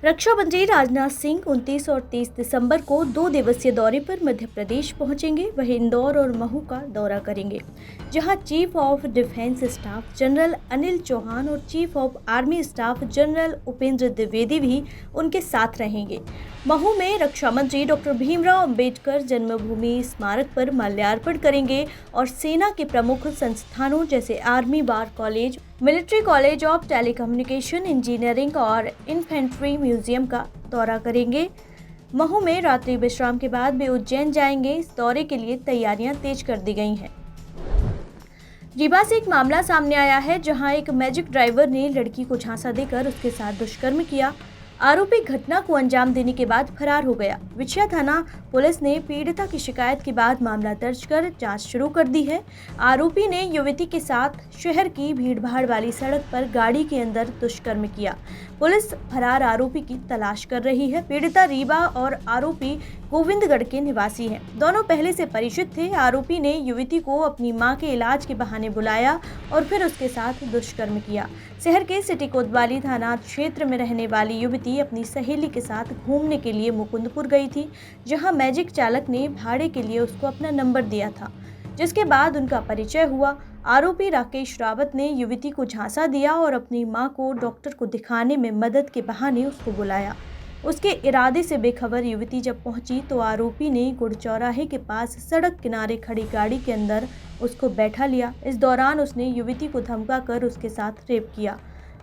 रक्षा मंत्री राजनाथ सिंह 29 और 30 दिसंबर को 2 दिवसीय दौरे पर मध्य प्रदेश पहुंचेंगे। वह इंदौर और महू का दौरा करेंगे, जहां chief of defence staff general Anil Chauhan और chief of army staff general Upendra Dwivedi भी उनके साथ रहेंगे। महू में रक्षा मंत्री डॉक्टर भीमराव अंबेडकर जन्मभूमि स्मारक पर माल्यार्पण करेंगे और सेना के प्रमुख संस्थानों जैसे army bar college, military college of telecommunication engineering और इन्फेंट्री म्यूजियम का दौरा करेंगे। महू में रात्रि विश्राम के बाद वे उज्जैन जाएंगे। इस दौरे के लिए तैयारियां तेज कर दी गई हैं। रीवा से एक मामला सामने आया है, जहां एक मैजिक ड्राइवर ने लड़की को झांसा देकर उसके साथ दुष्कर्म किया। आरोपी घटना को अंजाम देने के बाद फरार हो गया। विछिया थाना पुलिस ने पीड़िता की शिकायत के बाद मामला दर्ज कर जांच शुरू कर दी है। आरोपी ने युवती के साथ शहर की भीड़भाड़ वाली सड़क पर गाड़ी के अंदर दुष्कर्म किया। पुलिस फरार आरोपी की तलाश कर रही है। पीड़िता रीवा और आरोपी गोविंदगढ़ के निवासी हैं। दोनों पहले से परिचित थे। आरोपी ने युवती को अपनी मां के इलाज के बहाने बुलाया और फिर उसके साथ दुष्कर्म किया। शहर के सिटी कोतवाली थाना क्षेत्र में रहने वाली युवती अपनी सहेली के साथ घूमने के लिए मुकुंदपुर गई थी, जहां मैजिक चालक ने भाड़े के लिए उसको अपना नंबर दिया था, जिसके बाद उनका परिचय हुआ। आरोपी राकेश रावत ने युवती को झांसा दिया और अपनी मां को डॉक्टर को दिखाने में मदद के बहाने उसको बुलाया। उसके इरादे से बेखबर युवती जब पहुंची तो आरोपी ने गुड़ चौराहे के पास सड़क किनारे खड़ी गाड़ी के अंदर उसको बैठा लिया। इस दौरान उसने युवती को धमकाकर उसके साथ रेप किया।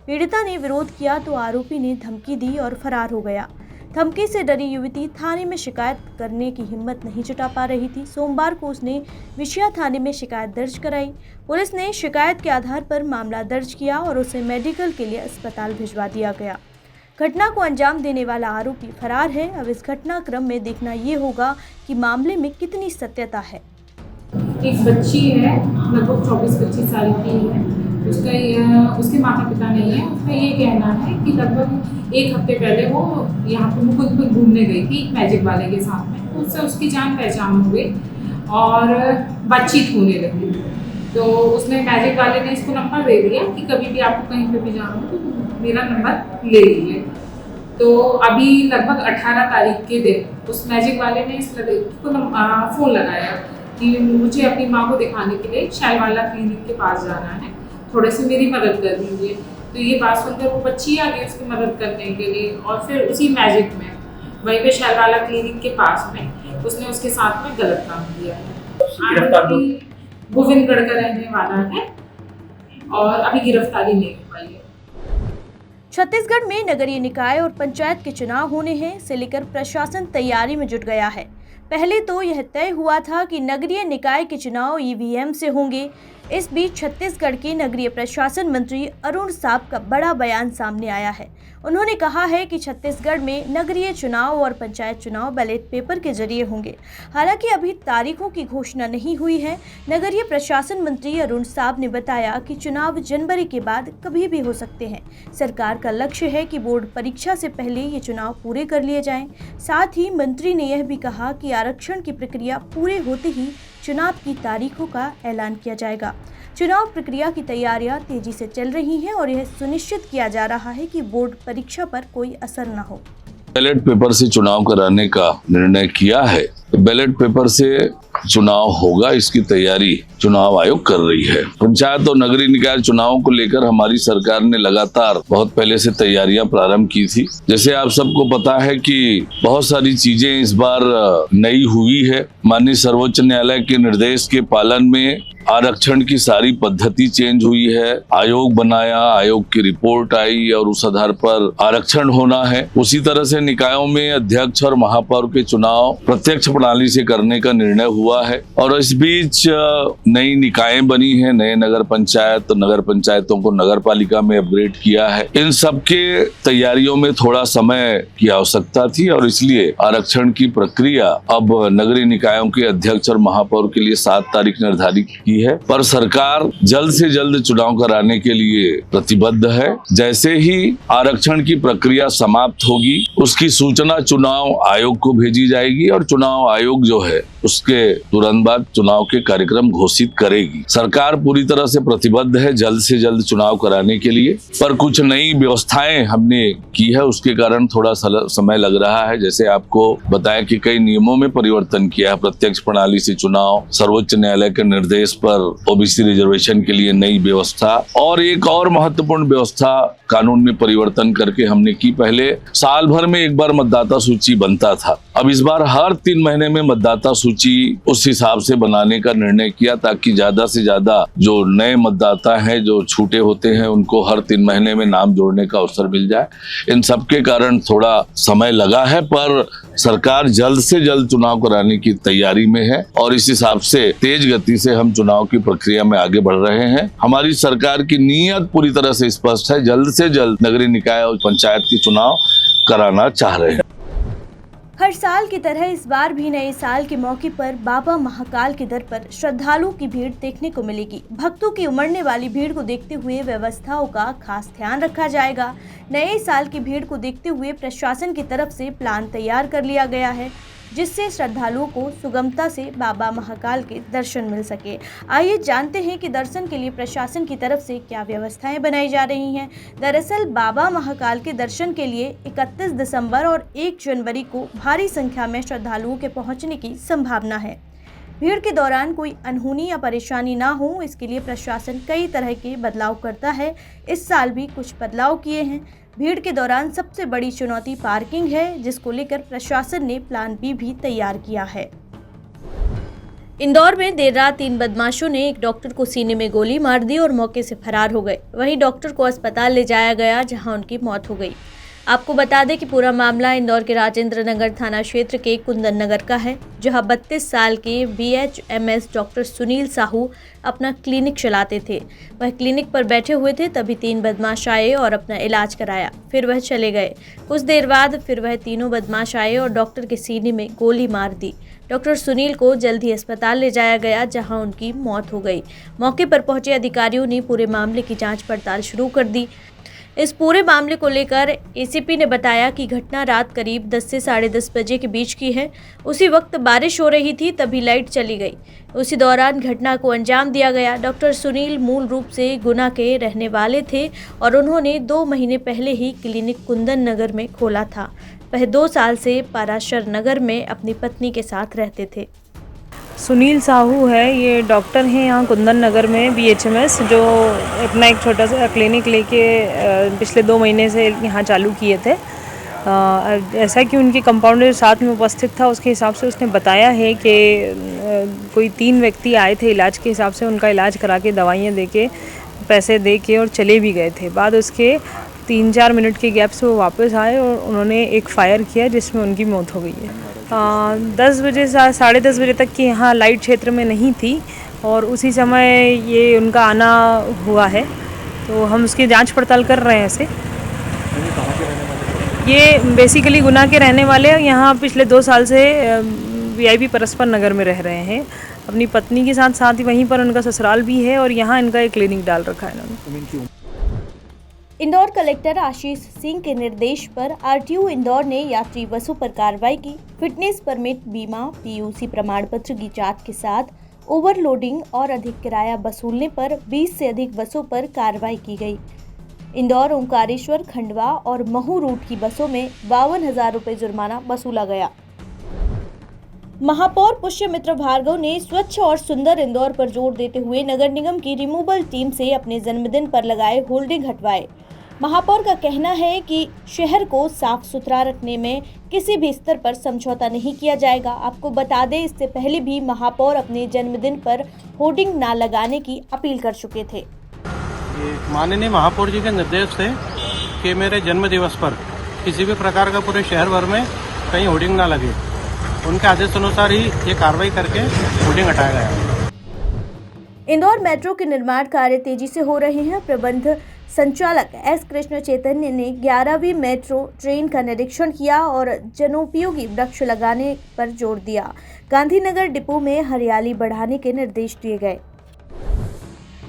पीड़िता ने विरोध किया तो आरोपी ने धमकी दी और फरार हो गया। धमकी से डरी युवती थाने में शिकायत करने की हिम्मत नहीं जुटा पा रही थी। सोमवार को उसने विछिया थाने में शिकायत दर्ज कराई। पुलिस ने शिकायत के आधार पर मामला दर्ज किया और उसे मेडिकल के लिए अस्पताल भिजवा दिया गया। घटना को अंजाम देने वाला आरोपी फरार है। अब इस घटनाक्रम में देखना ये होगा कि मामले में कितनी सत्यता है। एक बच्ची है, लगभग 24-25 साल की है। उसके माता पिता नहीं है। उसका ये कहना है कि लगभग 1 हफ्ते पहले वो यहाँ पे मुकुंदपुर घूमने गई थी मैजिक वाले के साथ में। तो उससे उसकी जान पहचान हो गई और बातचीत होने लगी। तो उसने मैजिक वाले ने इसको नंबर दे दिया कि कभी भी आपको कहीं पे भी जाना हो तो मेरा नंबर ले लीजिए। तो अभी लगभग 18 तारीख के दिन उस मैजिक वाले ने इस लड़की को फ़ोन लगाया कि मुझे अपनी माँ को दिखाने के लिए शैलवाला क्लिनिक के पास जाना है, थोड़े से मेरी मदद कर दीजिए। तो ये बात सुनकर वो बच्ची आ गई उसकी मदद करने के लिए और फिर उसी मैजिक में वहीं पे शैलवाला क्लिनिक के पास में उसने उसके साथ में गलत काम किया है। गोविंदगढ़ का रहने वाला है और अभी गिरफ्तारी नहीं हो पाई है। छत्तीसगढ़ में नगरीय निकाय और पंचायत के चुनाव होने हैं, इसे लेकर प्रशासन तैयारी में जुट गया है। पहले तो यह तय हुआ था कि नगरीय निकाय के चुनाव ईवीएम से होंगे। इस बीच छत्तीसगढ़ के नगरीय प्रशासन मंत्री अरुण साव का बड़ा बयान सामने आया है। उन्होंने कहा है कि छत्तीसगढ़ में नगरीय चुनाव और पंचायत चुनाव बैलेट पेपर के जरिए होंगे। हालांकि अभी तारीखों की घोषणा नहीं हुई है। नगरीय प्रशासन मंत्री अरुण साव ने बताया कि चुनाव जनवरी के बाद कभी भी हो सकते हैं। सरकार का लक्ष्य है कि बोर्ड परीक्षा से पहले ये चुनाव पूरे कर लिए जाएं। साथ ही मंत्री ने यह भी कहा कि आरक्षण की प्रक्रिया पूरे होते ही चुनाव की तारीखों का ऐलान किया जाएगा। चुनाव प्रक्रिया की तैयारियां तेजी से चल रही हैं और यह सुनिश्चित किया जा रहा है कि बोर्ड परीक्षा पर कोई असर न हो। बैलेट पेपर से चुनाव कराने का निर्णय किया है। बैलेट पेपर से चुनाव होगा, इसकी तैयारी चुनाव आयोग कर रही है। पंचायत और नगरीय निकाय चुनावों को लेकर हमारी सरकार ने लगातार बहुत पहले से तैयारियां प्रारंभ की थी। जैसे आप सबको पता है कि बहुत सारी चीजें इस बार नई हुई है। माननीय सर्वोच्च न्यायालय के निर्देश के पालन में आरक्षण की सारी पद्धति चेंज हुई है। आयोग बनाया, आयोग की रिपोर्ट आई और उस आधार पर आरक्षण होना है। उसी तरह से निकायों में अध्यक्ष और महापौर के चुनाव प्रत्यक्ष प्रणाली से करने का निर्णय हुआ है और इस बीच नई निकायें बनी हैं, नए नगर पंचायतों को नगर पालिका में अपग्रेड किया है। इन सब के तैयारियों में थोड़ा समय की आवश्यकता थी और इसलिए आरक्षण की प्रक्रिया अब नगरीय निकायों के अध्यक्ष और महापौर के लिए 7 तारीख निर्धारित की है। पर सरकार जल्द से जल्द चुनाव कराने के लिए प्रतिबद्ध है। जैसे ही आरक्षण की प्रक्रिया समाप्त होगी उसकी सूचना चुनाव आयोग को भेजी जाएगी और चुनाव चुनाव आयोग जो है उसके तुरंत बाद चुनाव के कार्यक्रम घोषित करेगी। सरकार पूरी तरह से प्रतिबद्ध है जल्द से जल्द चुनाव कराने के लिए, पर कुछ नई व्यवस्थाएं हमने की है, उसके कारण थोड़ा समय लग रहा है। जैसे आपको बताया कि कई नियमों में परिवर्तन किया है, प्रत्यक्ष प्रणाली से चुनाव, सर्वोच्च न्यायालय के निर्देश पर ओबीसी रिजर्वेशन के लिए नई व्यवस्था, और एक और महत्वपूर्ण व्यवस्था कानून में परिवर्तन करके हमने की। पहले साल भर में एक बार मतदाता सूची बनता था, अब इस बार हर 3 महीने में मतदाता सूची उस हिसाब से बनाने का निर्णय किया, ताकि ज्यादा से ज्यादा जो नए मतदाता हैं, जो छूटे होते हैं, उनको हर 3 महीने में नाम जोड़ने का अवसर मिल जाए। इन सब के कारण थोड़ा समय लगा है, पर सरकार जल्द से जल्द चुनाव कराने की तैयारी में है और इस हिसाब से तेज गति से हम चुनाव की प्रक्रिया में आगे बढ़ रहे हैं। हमारी सरकार की नीयत पूरी तरह से स्पष्ट है, जल्द से जल्द नगरीय निकाय और पंचायत की चुनाव कराना चाह रहे हैं। हर साल की तरह इस बार भी नए साल के मौके पर बाबा महाकाल के दर पर श्रद्धालुओं की भीड़ देखने को मिलेगी। भक्तों की उमड़ने वाली भीड़ को देखते हुए व्यवस्थाओं का खास ध्यान रखा जाएगा। नए साल की भीड़ को देखते हुए प्रशासन की तरफ से प्लान तैयार कर लिया गया है, जिससे श्रद्धालुओं को सुगमता से बाबा महाकाल के दर्शन मिल सके। आइए जानते हैं कि दर्शन के लिए प्रशासन की तरफ से क्या व्यवस्थाएं बनाई जा रही हैं। दरअसल बाबा महाकाल के दर्शन के लिए 31 दिसंबर और 1 जनवरी को भारी संख्या में श्रद्धालुओं के पहुंचने की संभावना है। भीड़ के दौरान कोई अनहोनी या परेशानी ना हो, इसके लिए प्रशासन कई तरह के बदलाव करता है। इस साल भी कुछ बदलाव किए हैं। भीड़ के दौरान सबसे बड़ी चुनौती पार्किंग है, जिसको लेकर प्रशासन ने प्लान बी भी तैयार किया है। इंदौर में देर रात 3 बदमाशों ने एक डॉक्टर को सीने में गोली मार दी और मौके से फरार हो गए। वहीं डॉक्टर को अस्पताल ले जाया गया, जहां उनकी मौत हो गई। आपको बता दें कि पूरा मामला इंदौर के राजेंद्र नगर थाना क्षेत्र के कुंदन नगर का है, जहां 32 साल के BHMS डॉक्टर सुनील साहू अपना क्लिनिक चलाते थे। वह क्लिनिक पर बैठे हुए थे, तभी 3 बदमाश आए और अपना इलाज कराया, फिर वह चले गए। कुछ देर बाद फिर वह तीनों बदमाश आए और डॉक्टर के सीने में गोली मार दी। डॉक्टर सुनील को जल्द ही अस्पताल ले जाया गया, जहां उनकी मौत हो गई। मौके पर पहुंचे अधिकारियों ने पूरे मामले की जांच पड़ताल शुरू कर दी। इस पूरे मामले को लेकर ACP ने बताया कि घटना रात करीब 10 से 10:30 बजे के बीच की है। उसी वक्त बारिश हो रही थी, तभी लाइट चली गई। उसी दौरान घटना को अंजाम दिया गया। डॉक्टर सुनील मूल रूप से गुना के रहने वाले थे और उन्होंने 2 महीने पहले ही क्लिनिक कुंदन नगर में खोला था। वह 2 साल से पाराशर नगर में अपनी पत्नी के साथ रहते थे। सुनील साहू है, ये डॉक्टर हैं यहाँ कुंदन नगर में BHMS, जो अपना एक छोटा सा क्लिनिक लेके पिछले 2 महीने से यहाँ चालू किए थे। ऐसा कि उनके कंपाउंडर साथ में उपस्थित था, उसके हिसाब से उसने बताया है कि कोई 3 व्यक्ति आए थे इलाज के हिसाब से, उनका इलाज करा के दवाइयाँ दे के पैसे दे के और चले भी गए थे। बाद उसके 3-4 मिनट के गैप से वो वापस आए और उन्होंने एक फायर किया, जिसमें उनकी मौत हो गई है। 10 बजे से 10:30 बजे तक की यहाँ लाइट क्षेत्र में नहीं थी और उसी समय ये उनका आना हुआ है, तो हम उसकी जांच पड़ताल कर रहे हैं इसे। ये बेसिकली गुना के रहने वाले हैं, यहाँ पिछले 2 साल से VIP परस्पर नगर में रह रहे हैं अपनी पत्नी के साथ ही वहीं पर उनका ससुराल भी है और यहाँ इनका एक क्लिनिक डाल रखा है इन्होंने। इंदौर कलेक्टर आशीष सिंह के निर्देश पर RTO इंदौर ने यात्री बसों पर कार्रवाई की। फिटनेस परमिट, बीमा, PUC प्रमाण पत्र की जांच के साथ ओवरलोडिंग और अधिक किराया वसूलने पर 20 से अधिक बसों पर कार्रवाई की गई। इंदौर, ओंकारेश्वर, खंडवा और महू रूट की बसों में 52,000 रुपये जुर्माना वसूला गया। महापौर पुष्यमित्र भार्गव ने स्वच्छ और सुंदर इंदौर पर जोर देते हुए नगर निगम की रिमूवल टीम से अपने जन्मदिन पर लगाए होल्डिंग हटवाए। महापौर का कहना है कि शहर को साफ सुथरा रखने में किसी भी स्तर पर समझौता नहीं किया जाएगा। आपको बता दें, इससे पहले भी महापौर अपने जन्मदिन पर होर्डिंग ना लगाने की अपील कर चुके थे। माननीय महापौर जी के निर्देश थे कि मेरे जन्म दिवस पर किसी भी प्रकार का पूरे शहर भर में कहीं होर्डिंग ना लगे। उनके आदेश अनुसार ही ये कार्रवाई करके होर्डिंग हटाया गया। इंदौर मेट्रो के निर्माण कार्य तेजी से हो रहे हैं। प्रबंध संचालक S कृष्ण चैतन्य ने 11वीं मेट्रो ट्रेन का निरीक्षण किया और जनोपयोगी वृक्ष लगाने पर जोर दिया। गांधीनगर डिपो में हरियाली बढ़ाने के निर्देश दिए गए।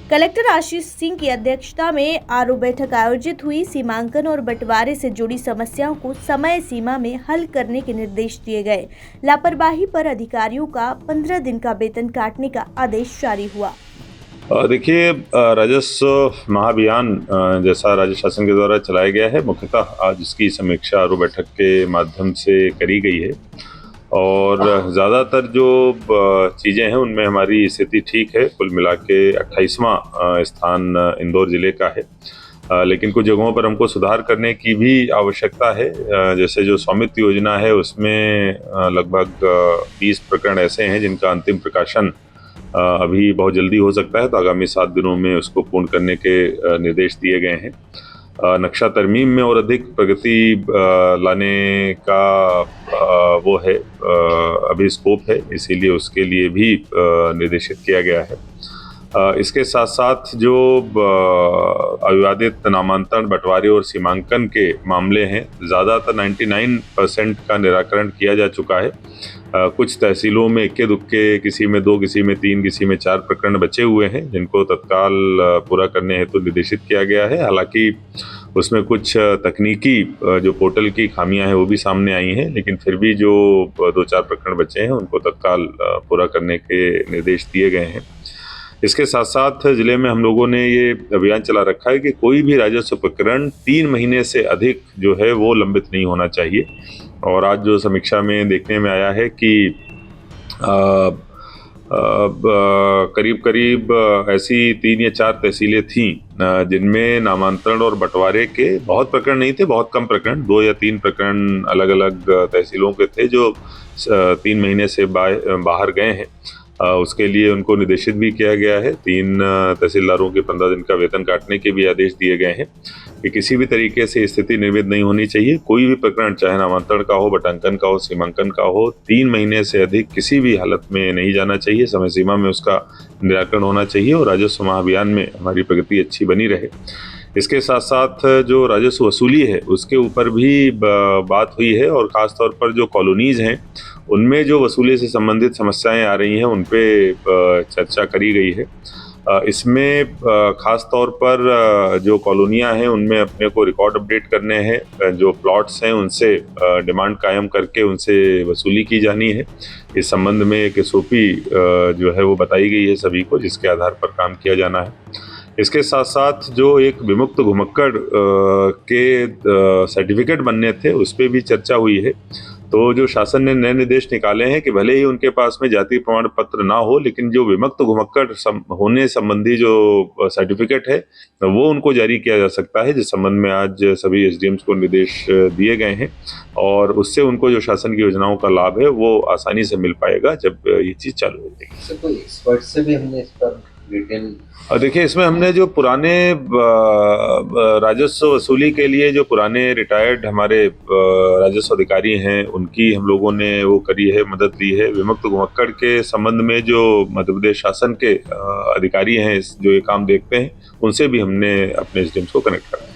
कलेक्टर आशीष सिंह की अध्यक्षता में आरओ बैठक आयोजित हुई। सीमांकन और बंटवारे से जुड़ी समस्याओं को समय सीमा में हल करने के निर्देश दिए गए। लापरवाही पर अधिकारियों का 15 दिन का वेतन काटने का आदेश जारी हुआ। देखिए, राजस्व महाअभियान जैसा राज्य शासन के द्वारा चलाया गया है, मुख्यतः आज इसकी समीक्षा आरओ बैठक के माध्यम से करी गई है और ज़्यादातर जो चीज़ें हैं उनमें हमारी स्थिति ठीक है। कुल मिला के 28वां स्थान इंदौर ज़िले का है, लेकिन कुछ जगहों पर हमको सुधार करने की भी आवश्यकता है। जैसे जो स्वामित्व योजना है उसमें लगभग 20 प्रकरण ऐसे हैं जिनका अंतिम प्रकाशन अभी बहुत जल्दी हो सकता है, तो आगामी 7 दिनों में उसको पूर्ण करने के निर्देश दिए गए हैं। नक्शा तरमीम में और अधिक प्रगति लाने का वो है अभी स्कोप है, इसीलिए उसके लिए भी निर्देशित किया गया है। इसके साथ साथ जो अविवादित नामांतरण, बंटवारे और सीमांकन के मामले हैं, ज़्यादातर 99% का निराकरण किया जा चुका है। कुछ तहसीलों में इक्के दुक्के, किसी में 2, किसी में 3, किसी में 4 प्रकरण बचे हुए हैं जिनको तत्काल पूरा करने हेतु निर्देशित किया गया है। हालांकि उसमें कुछ तकनीकी जो पोर्टल की खामियां हैं वो भी सामने आई हैं, लेकिन फिर भी जो 2-4 प्रकरण बचे हैं उनको तत्काल पूरा करने के निर्देश दिए गए हैं। इसके साथ साथ ज़िले में हम लोगों ने ये अभियान चला रखा है कि कोई भी राजस्व प्रकरण 3 महीने से अधिक जो है वो लंबित नहीं होना चाहिए। और आज जो समीक्षा में देखने में आया है कि करीब ऐसी 3 या 4 तहसीलें थीं जिनमें नामांतरण और बंटवारे के बहुत प्रकरण नहीं थे, बहुत कम प्रकरण, 2 या 3 प्रकरण अलग अलग तहसीलों के थे जो 3 महीने से बाहर गए हैं। उसके लिए उनको निर्देशित भी किया गया है। 3 तहसीलदारों के 15 दिन का वेतन काटने के भी आदेश दिए गए हैं कि किसी भी तरीके से स्थिति निर्मित नहीं होनी चाहिए। कोई भी प्रकरण, चाहे नामांतरण का हो, बटांकन का हो, सीमांकन का हो, 3 महीने से अधिक किसी भी हालत में नहीं जाना चाहिए। समय सीमा में उसका निराकरण होना चाहिए और राजस्व महाअभियान में हमारी प्रगति अच्छी बनी रहे। इसके साथ साथ जो राजस्व वसूली है उसके ऊपर भी बात हुई है और ख़ास तौर पर जो कॉलोनीज़ हैं उनमें जो वसूली से संबंधित समस्याएं आ रही हैं उन पे चर्चा करी गई है। इसमें ख़ास तौर पर जो कॉलोनियां हैं उनमें अपने को रिकॉर्ड अपडेट करने हैं, जो प्लॉट्स हैं उनसे डिमांड कायम करके उनसे वसूली की जानी है। इस संबंध में एक एसओपी जो है वो बताई गई है सभी को, जिसके आधार पर काम किया जाना है। इसके साथ साथ जो एक विमुक्त घुमक्कड़ के सर्टिफिकेट बनने थे उस पर भी चर्चा हुई है। तो जो शासन ने नए निर्देश निकाले हैं कि भले ही उनके पास में जाति प्रमाण पत्र ना हो, लेकिन जो विमुक्त घुमक्कड़ होने संबंधी जो सर्टिफिकेट है वो उनको जारी किया जा सकता है, जिस संबंध में आज सभी एसडीएम्स को निर्देश दिए गए हैं और उससे उनको जो शासन की योजनाओं का लाभ है वो आसानी से मिल पाएगा जब ये चीज़ चालू हो जाएगी। कोई एक्सपर्ट से भी हमने इस पर डिटेल देखिए, इसमें हमने जो पुराने राजस्व वसूली के लिए जो पुराने रिटायर्ड हमारे राजस्व अधिकारी हैं उनकी हम लोगों ने वो करी है, मदद ली है। विमुक्त घुमक्कड़ के संबंध में जो मध्य प्रदेश शासन के अधिकारी हैं जो ये काम देखते हैं उनसे भी हमने अपने एसडीएम्स को कनेक्ट करा है।